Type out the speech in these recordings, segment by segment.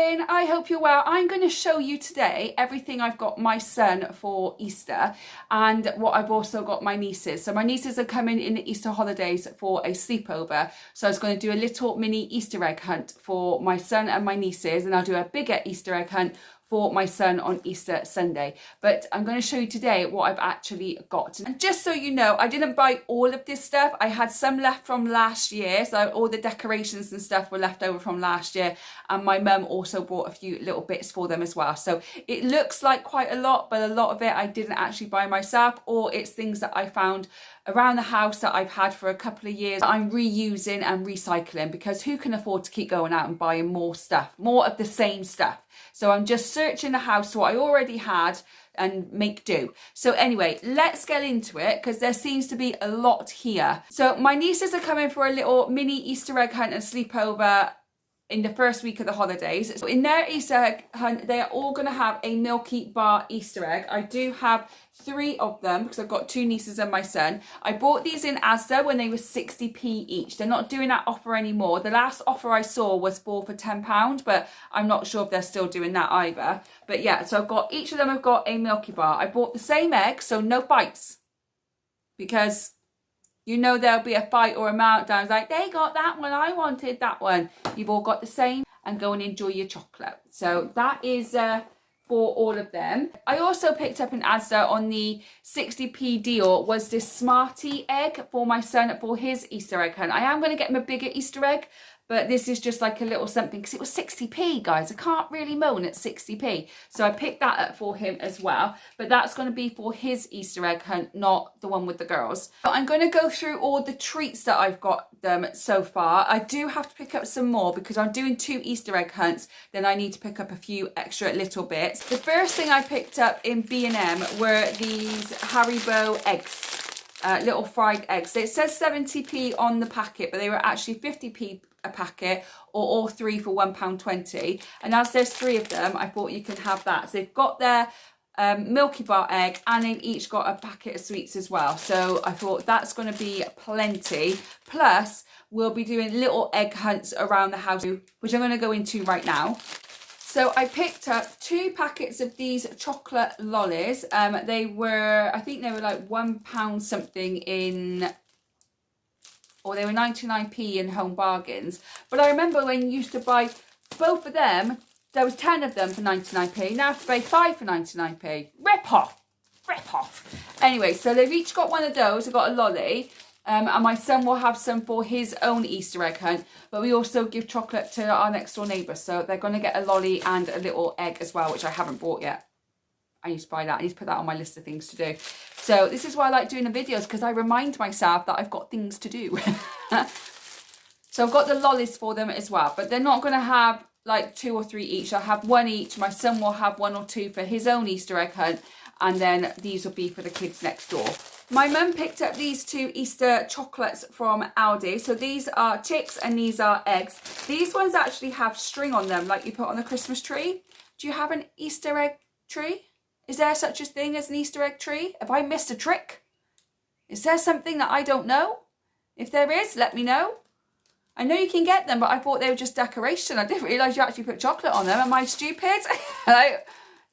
darling, I hope you're well. I'm going to show you today everything I've got my son for Easter and what I've also got my nieces. So my nieces are coming in the Easter holidays for a sleepover. So I was going to do a little mini Easter egg hunt for my son and my nieces, and I'll do a bigger Easter egg hunt for my son on Easter Sunday. But I'm going to show you today what I've actually got. And just so you know, I didn't buy all of this stuff. I had some left from last year. So all the decorations and stuff were left over from last year. And my mum also bought a few little bits for them as well. So it looks like quite a lot, but a lot of it I didn't actually buy myself, or it's things that I found around the house that I've had for a couple of years. I'm reusing and recycling because who can afford to keep going out and buying more stuff, more of the same stuff? So I'm just searching the house what I already had and make do. So anyway, let's get into it because there seems to be a lot here. So my nieces are coming for a little mini Easter egg hunt and sleepover in the first week of the holidays. So in their Easter egg hunt, they are all going to have a Milky Bar Easter egg. I do have 3 of them because I've got 2 nieces and my son. I bought these in Asda when they were 60p each. They're not doing that offer anymore. The last offer I saw was 4 for £10, but I'm not sure if they're still doing that either. But yeah, so I've got, each of them have got a Milky Bar. I bought the same egg, so no bites, because you know there'll be a fight or a meltdown. It's like, they got that one, I wanted that one. You've all got the same, and go and enjoy your chocolate. So that is for all of them. I also picked up in Asda on the 60p deal was this Smartie egg for my son for his Easter egg hunt. I am going to get him a bigger Easter egg, but this is just like a little something because it was 60p, guys. I can't really moan at 60p. So I picked that up for him as well. But that's going to be for his Easter egg hunt, not the one with the girls. But I'm going to go through all the treats that I've got them so far. I do have to pick up some more because I'm doing 2 Easter egg hunts. Then I need to pick up a few extra little bits. The first thing I picked up in B&M were these Haribo eggs. Little fried eggs. It says 70p on the packet, but they were actually 50p a packet, or all 3 for £1.20. And as there's 3 of them, I thought you can have that. So they've got their Milky Bar egg, and they've each got a packet of sweets as well. So I thought that's going to be plenty. Plus, we'll be doing little egg hunts around the house, which I'm going to go into right now. So I picked up 2 packets of these chocolate lollies. They were, I think they were like £1 something in, or they were 99p in Home Bargains. But I remember when you used to buy both of them, there was 10 of them for 99p. Now I have to pay 5 for 99p. Rip off. Rip off. Anyway, so they've each got one of those. I've got a lolly. And my son will have some for his own Easter egg hunt. But we also give chocolate to our next door neighbour. So they're going to get a lolly and a little egg as well, which I haven't bought yet. I need to buy that. I need to put that on my list of things to do. So this is why I like doing the videos, because I remind myself that I've got things to do. So I've got the lollies for them as well. But they're not going to have like 2 or 3 each. I'll have 1 each. My son will have 1 or 2 for his own Easter egg hunt. And then these will be for the kids next door. My mum picked up these 2 Easter chocolates from Aldi. So these are chicks and these are eggs. These ones actually have string on them, like you put on the Christmas tree. Do you have an Easter egg tree? Is there such a thing as an Easter egg tree? Have I missed a trick? Is there something that I don't know? If there is, let me know. I know you can get them, but I thought they were just decoration. I didn't realise you actually put chocolate on them. Am I stupid?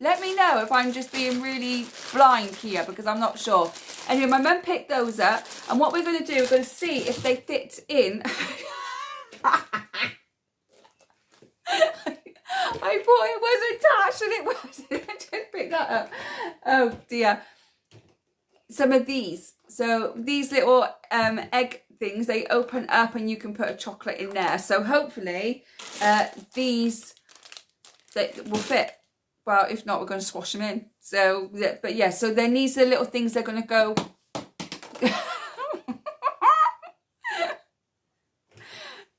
Let me know if I'm just being really blind here, because I'm not sure. Anyway, my mum picked those up, and what we're going to do, we're going to see if they fit in. I thought it was attached and it wasn't. I didn't pick that up. Oh dear. Some of these. So these little egg things, they open up and you can put a chocolate in there. So hopefully these will fit. Well, if not, we're going to squash them in. So, but yeah, so then these are the little things they're going to go.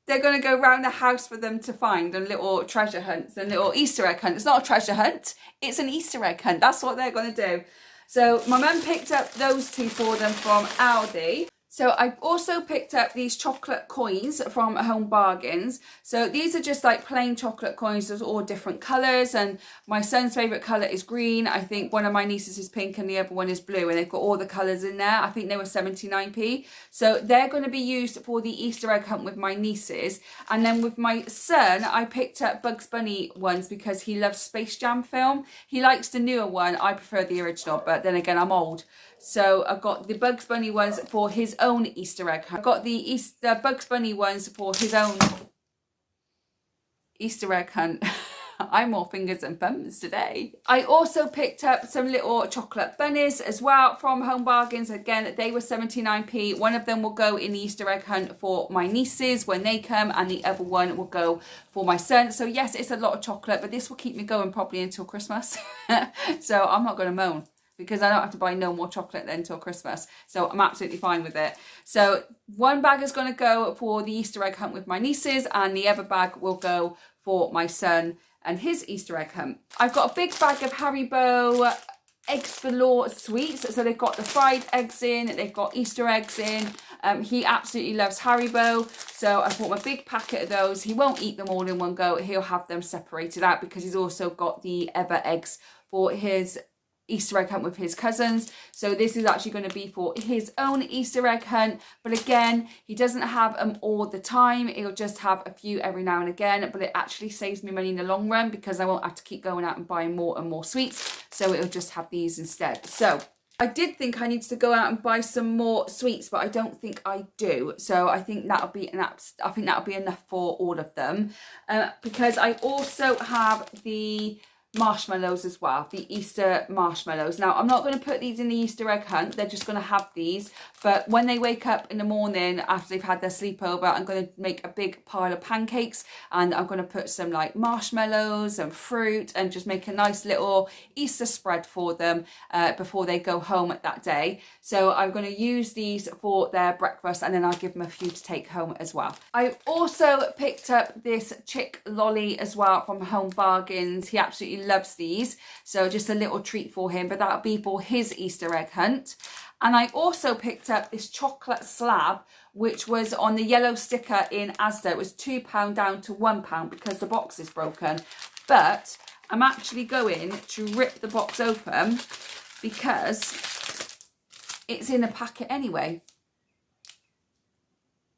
They're going to go around the house for them to find, and little treasure hunts and little Easter egg hunt. It's not a treasure hunt, it's an Easter egg hunt. That's what they're going to do. So my mum picked up those 2 for them from Aldi. So I've also picked up these chocolate coins from Home Bargains. So these are just like plain chocolate coins. There's all different colours, and my son's favourite colour is green. I think one of my nieces is pink and the other one is blue, and they've got all the colours in there. I think they were 79p. So they're going to be used for the Easter egg hunt with my nieces. And then with my son, I picked up Bugs Bunny ones because he loves Space Jam film. He likes the newer one. I prefer the original, but then again, I'm old. So I've got the Bugs Bunny ones for his own Easter egg hunt. I've got the Bugs Bunny ones for his own Easter egg hunt. I'm more fingers and thumbs today. I also picked up some little chocolate bunnies as well from Home Bargains. Again, they were 79p. One of them will go in the Easter egg hunt for my nieces when they come, and the other one will go for my son. So yes, it's a lot of chocolate, but this will keep me going probably until Christmas. So I'm not going to moan, because I don't have to buy no more chocolate then until Christmas. So I'm absolutely fine with it. So one bag is going to go for the Easter egg hunt with my nieces, and the other bag will go for my son and his Easter egg hunt. I've got a big bag of Haribo eggs galore sweets. So they've got the fried eggs in, they've got Easter eggs in. He absolutely loves Haribo, so I bought my big packet of those. He won't eat them all in one go. He'll have them separated out, because he's also got the other eggs for his Easter egg hunt with his cousins. So this is actually going to be for his own Easter egg hunt, but again, he doesn't have them all the time. He'll just have a few every now and again, but it actually saves me money in the long run, because I won't have to keep going out and buying more and more sweets. So it'll just have these instead. So I did think I needed to go out and buy some more sweets, but I don't think I do. So I think that'll be enough for all of them, because I also have the marshmallows as well, the Easter marshmallows. Now, I'm not going to put these in the Easter egg hunt. They're just going to have these. But when they wake up in the morning after they've had their sleepover, I'm going to make a big pile of pancakes, and I'm going to put some like marshmallows and fruit, and just make a nice little Easter spread for them before they go home that day. So I'm going to use these for their breakfast, and then I'll give them a few to take home as well. I also picked up this chick lolly as well from Home Bargains. He absolutely loves these, so just a little treat for him, but that'll be for his Easter egg hunt. And I also picked up this chocolate slab, which was on the yellow sticker in Asda. It was £2 down to £1 because the box is broken, but I'm actually going to rip the box open because it's in a packet anyway.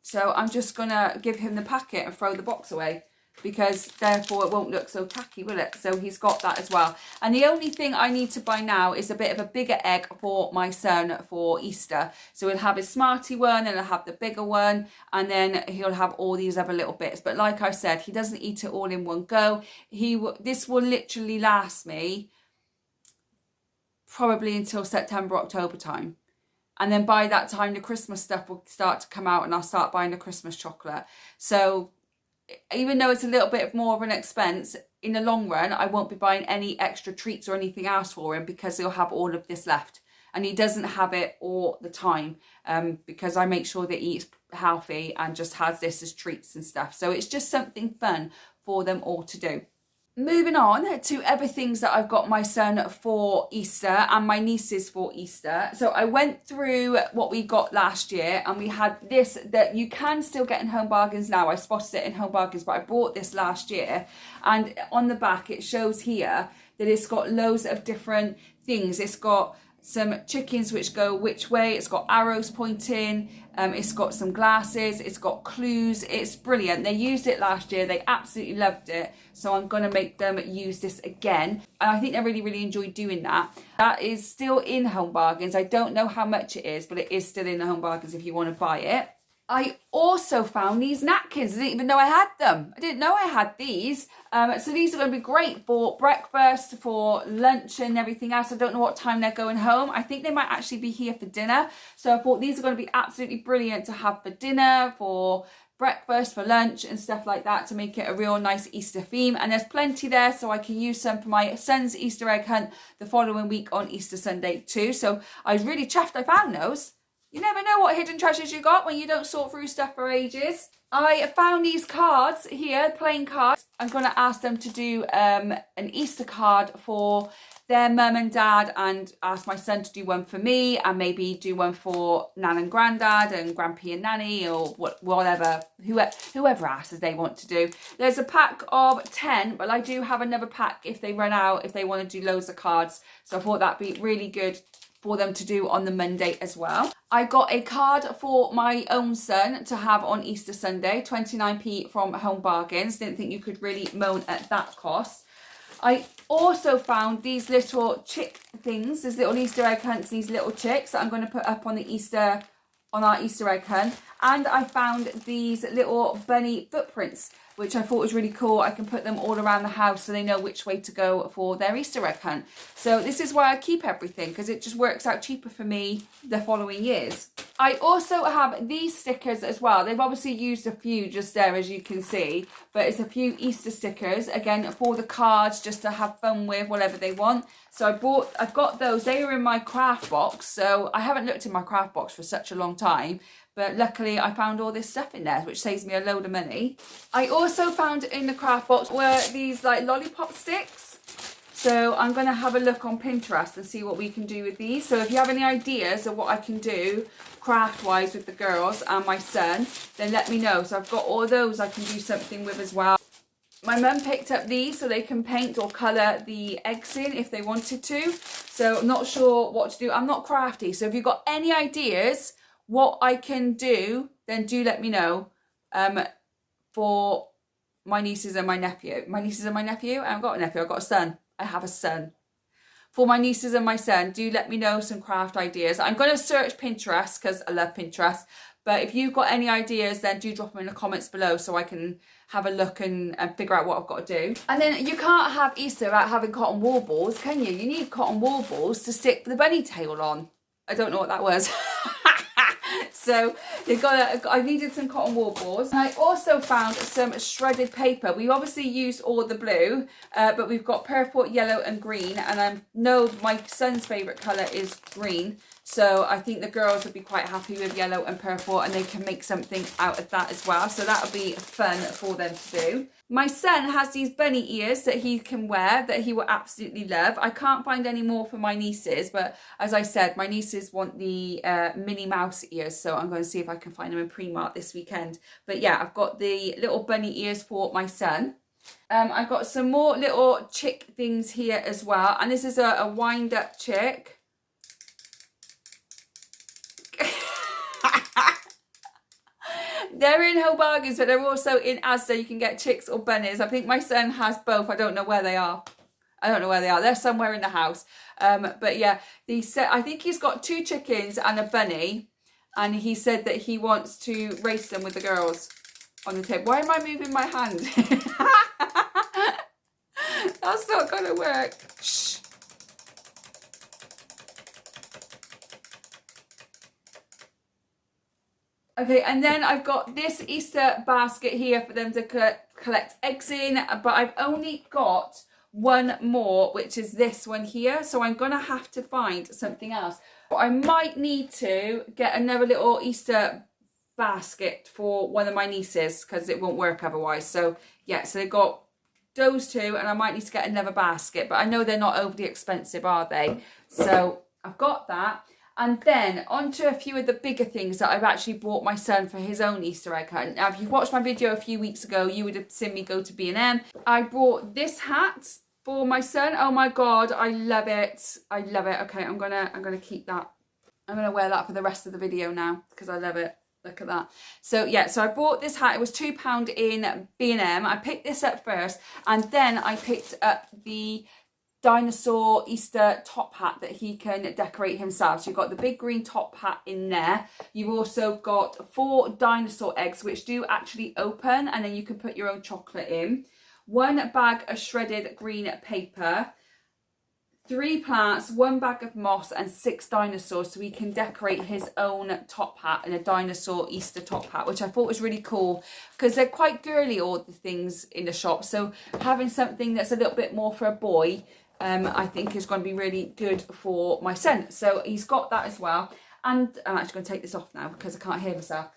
So I'm just gonna give him the packet and throw the box away, because therefore it won't look so tacky, will it? So he's got that as well. And the only thing I need to buy now is a bit of a bigger egg for my son for Easter. So he'll have his Smarty one, and he'll have the bigger one, and then he'll have all these other little bits. But like I said, he doesn't eat it all in one go. This will literally last me probably until September, October time. And then by that time, the Christmas stuff will start to come out, and I'll start buying the Christmas chocolate. So even though it's a little bit more of an expense, in the long run, I won't be buying any extra treats or anything else for him, because he'll have all of this left. And he doesn't have it all the time, because I make sure that he eats healthy and just has this as treats and stuff. So it's just something fun for them all to do. Moving on to other things that I've got my son for Easter and my nieces for Easter. So I went through what we got last year, and we had this that you can still get in Home Bargains now. I spotted it in Home Bargains, but I bought this last year. And on the back, it shows here that it's got loads of different things. It's got some chickens which go which way, it's got arrows pointing, it's got some glasses, it's got clues. It's brilliant. They used it last year, they absolutely loved it, so I'm going to make them use this again, and I think they really enjoyed doing that. That is still in Home Bargains. I don't know how much it is, but it is still in the Home Bargains if you want to buy it. I also found these napkins. I didn't even know I had them. I didn't know I had these. So these are going to be great for breakfast, for lunch and everything else. I don't know what time they're going home. I think they might actually be here for dinner. So I thought these are going to be absolutely brilliant to have for dinner, for breakfast, for lunch and stuff like that, to make it a real nice Easter theme. And there's plenty there, so I can use some for my son's Easter egg hunt the following week on Easter Sunday too. So I was really chuffed I found those. You never know what hidden treasures you got when you don't sort through stuff for ages. I found these cards here, plain cards. I'm going to ask them to do an Easter card for their mum and dad and ask my son to do one for me and maybe do one for Nan and Grandad and Grampy and Nanny or whatever, whoever asks they want to do. There's a pack of 10, but I do have another pack if they run out, if they want to do loads of cards. So I thought that'd be really good for them to do on the Monday as well. I got a card for my own son to have on Easter Sunday, 29p from Home Bargains. Didn't think you could really moan at that cost. I also found these little chick things, these little Easter egg hunts, these little chicks that I'm going to put up on our Easter egg hunt. And I found these little bunny footprints, which I thought was really cool. I can put them all around the house so they know which way to go for their Easter egg hunt. So this is why I keep everything, because it just works out cheaper for me the following years. I also have these stickers as well. They've obviously used a few just there, as you can see, but it's a few Easter stickers, again, for the cards, just to have fun with, whatever they want. So I've got those. They were in my craft box, so I haven't looked in my craft box for such a long time. But luckily I found all this stuff in there, which saves me a load of money. I also found in the craft box were these like lollipop sticks. So I'm going to have a look on Pinterest and see what we can do with these. So if you have any ideas of what I can do craft-wise with the girls and my son, then let me know. So I've got all those I can do something with as well. My mum picked up these so they can paint or colour the eggs in if they wanted to. So I'm not sure what to do. I'm not crafty. So if you've got any ideas what I can do, then do let me know for my nieces and my nephew. My nieces and my nephew? I haven't got a nephew, I've got a son. I have a son. For my nieces and my son, do let me know some craft ideas. I'm going to search Pinterest because I love Pinterest. But if you've got any ideas, then do drop them in the comments below so I can have a look and figure out what I've got to do. And then you can't have Easter without having cotton wool balls, can you? You need cotton wool balls to stick the bunny tail on. I don't know what that was. So I needed some cotton wool balls. And I also found some shredded paper. We obviously used all the blue, but we've got purple, yellow and green. And I know my son's favourite colour is green. So I think the girls would be quite happy with yellow and purple, and they can make something out of that as well. So that would be fun for them to do. My son has these bunny ears that he can wear that he will absolutely love. I can't find any more for my nieces, but as I said, my nieces want the Minnie Mouse ears. So I'm going to see if I can find them in Primark this weekend. But yeah, I've got the little bunny ears for my son. I've got some more little chick things here as well. And this is a wind up chick. They're in Home Bargains, but they're also in Asda. You can get chicks or bunnies. I think my son has both. I don't know where they are. They're somewhere in the house. But yeah, I think he's got 2 chickens and a bunny. And he said that he wants to race them with the girls on the table. Why am I moving my hand? That's not going to work. Shh. Okay, and then I've got this Easter basket here for them to collect eggs in, but I've only got one more, which is this one here. So I'm going to have to find something else. I might need to get another little Easter basket for one of my nieces because it won't work otherwise. So yeah, so they've got those 2 and I might need to get another basket, but I know they're not overly expensive, are they? So I've got that. And then onto a few of the bigger things that I've actually bought my son for his own Easter egg hunt. Now, if you watched my video a few weeks ago, you would have seen me go to B&M. I bought this hat for my son. Oh my God, I love it. I love it. Okay, I'm gonna keep that. I'm gonna wear that for the rest of the video now because I love it. Look at that. So yeah, so I bought this hat. It was £2 in B&M. I picked this up first, and then I picked up the dinosaur Easter top hat that he can decorate himself. So you've got the big green top hat in there. You've also got 4 dinosaur eggs which do actually open, and then you can put your own chocolate in. 1 bag of shredded green paper, 3 plants, 1 bag of moss and 6 dinosaurs, so he can decorate his own top hat and a dinosaur Easter top hat, which I thought was really cool because they're quite girly, all the things in the shop. So having something that's a little bit more for a boy, I think is going to be really good for my son. So he's got that as well. And I'm actually going to take this off now because I can't hear myself.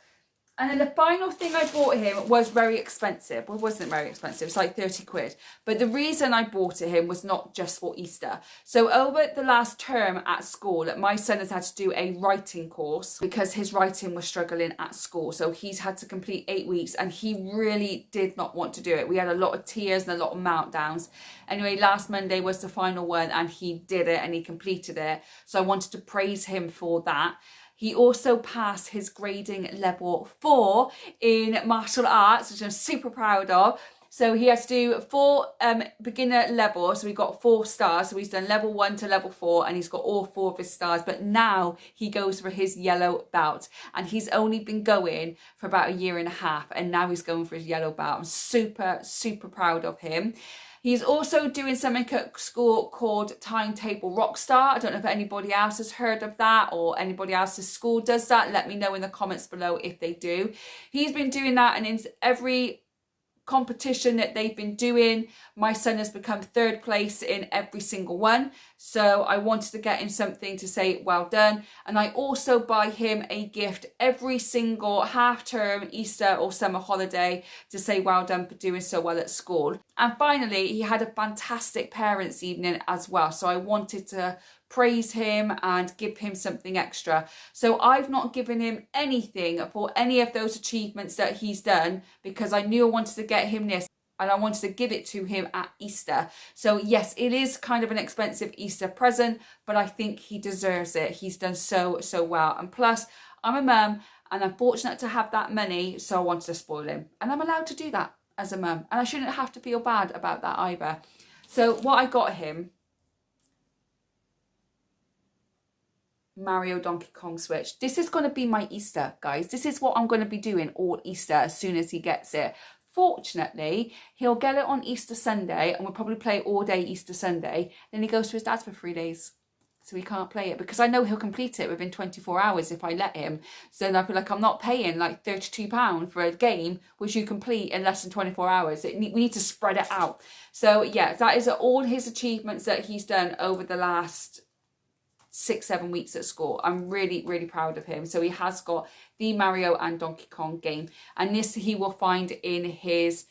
And then the final thing I bought him was very expensive. Well, it wasn't very expensive. It's like 30 quid. But the reason I bought it him was not just for Easter. So over the last term at school, my son has had to do a writing course because his writing was struggling at school. So he's had to complete 8 weeks and he really did not want to do it. We had a lot of tears and a lot of meltdowns. Anyway, last Monday was the final one and he did it and he completed it. So I wanted to praise him for that. He also passed his grading level 4 in martial arts, which I'm super proud of. So he has to do 4 beginner levels. So we got 4 stars. So he's done level 1 to level 4 and he's got all 4 of his stars. But now he goes for his yellow belt. And he's only been going for about a year and a half. And now he's going for his yellow belt. I'm super, super proud of him. He's also doing something at school called Timetable Rockstar. I don't know if anybody else has heard of that or anybody else's school does that. Let me know in the comments below if they do. He's been doing that, and in every competition that they've been doing, my son has become 3rd place in every single one. So I wanted to get him something to say well done. And I also buy him a gift every single half term, Easter or summer holiday to say well done for doing so well at school. And finally, he had a fantastic parents' evening as well. So I wanted to praise him and give him something extra. So I've not given him anything for any of those achievements that he's done because I knew I wanted to get him this and I wanted to give it to him at Easter. So yes, it is kind of an expensive Easter present, but I think he deserves it. He's done so well. And plus, I'm a mum and I'm fortunate to have that money, so I wanted to spoil him. And I'm allowed to do that as a mum. And I shouldn't have to feel bad about that either. So what I got him, Mario Donkey Kong Switch. This is going to be my Easter, guys. This is what I'm going to be doing all Easter as soon as he gets it. Fortunately, he'll get it on Easter Sunday and we'll probably play all day Easter Sunday. Then he goes to his dad's for 3 days. So he can't play it because I know he'll complete it within 24 hours if I let him. So then I'll be like, I'm not paying like £32 for a game which you complete in less than 24 hours. We need to spread it out. So yeah, that is all his achievements that he's done over the last 6-7 weeks at school. I'm really proud of him. So he has got the Mario and Donkey Kong game, and this he will find in his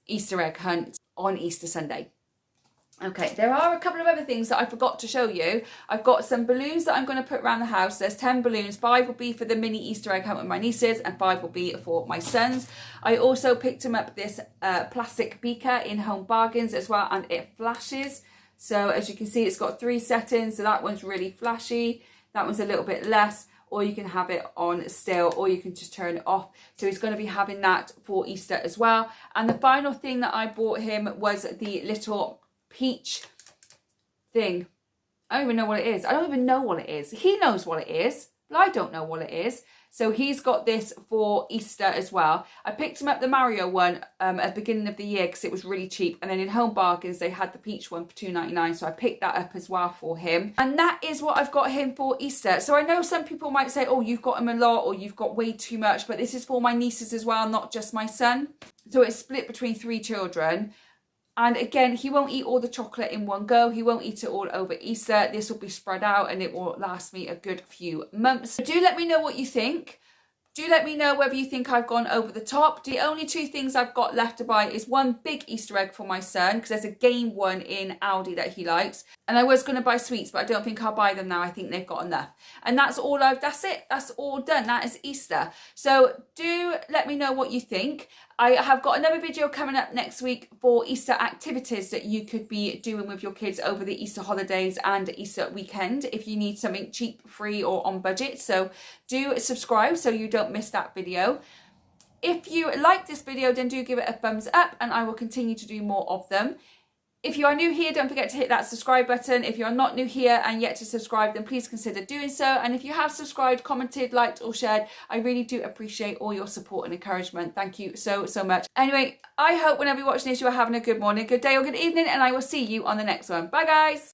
Easter egg hunt on Easter Sunday. Okay, there are a couple of other things that I forgot to show you. I've got some balloons that I'm going to put around the house. There's 10 balloons. 5 will be for the mini Easter egg hunt with my nieces and 5 will be for my sons. I also picked him up this plastic beaker in Home Bargains as well, and it flashes. So as you can see, it's got 3 settings. So that one's really flashy. That one's a little bit less, or you can have it on still, or you can just turn it off. So he's going to be having that for Easter as well. And the final thing that I bought him was the little peach thing. I don't even know what it is. I don't even know what it is. He knows what it is, but I don't know what it is. So he's got this for Easter as well. I picked him up the Mario one at the beginning of the year because it was really cheap. And then in Home Bargains, they had the peach one for £2.99. So I picked that up as well for him. And that is what I've got him for Easter. So I know some people might say, oh, you've got him a lot or you've got way too much. But this is for my nieces as well, not just my son. So it's split between 3 children. And again, he won't eat all the chocolate in one go. He won't eat it all over Easter. This will be spread out and it will last me a good few months. So do let me know what you think. Do let me know whether you think I've gone over the top. The only 2 things I've got left to buy is one big Easter egg for my son, because there's a game one in Aldi that he likes. And I was going to buy sweets, but I don't think I'll buy them now. I think they've got enough. And that's all that's it. That's all done. That is Easter. So do let me know what you think. I have got another video coming up next week for Easter activities that you could be doing with your kids over the Easter holidays and Easter weekend if you need something cheap, free or on budget. So do subscribe so you don't miss that video. If you like this video, then do give it a thumbs up and I will continue to do more of them. If you are new here, don't forget to hit that subscribe button. If you're not new here and yet to subscribe, then please consider doing so. And if you have subscribed, commented, liked or shared, I really do appreciate all your support and encouragement. Thank you so much. Anyway, I hope whenever you're watching this, you are having a good morning, good day or good evening, and I will see you on the next one. Bye guys.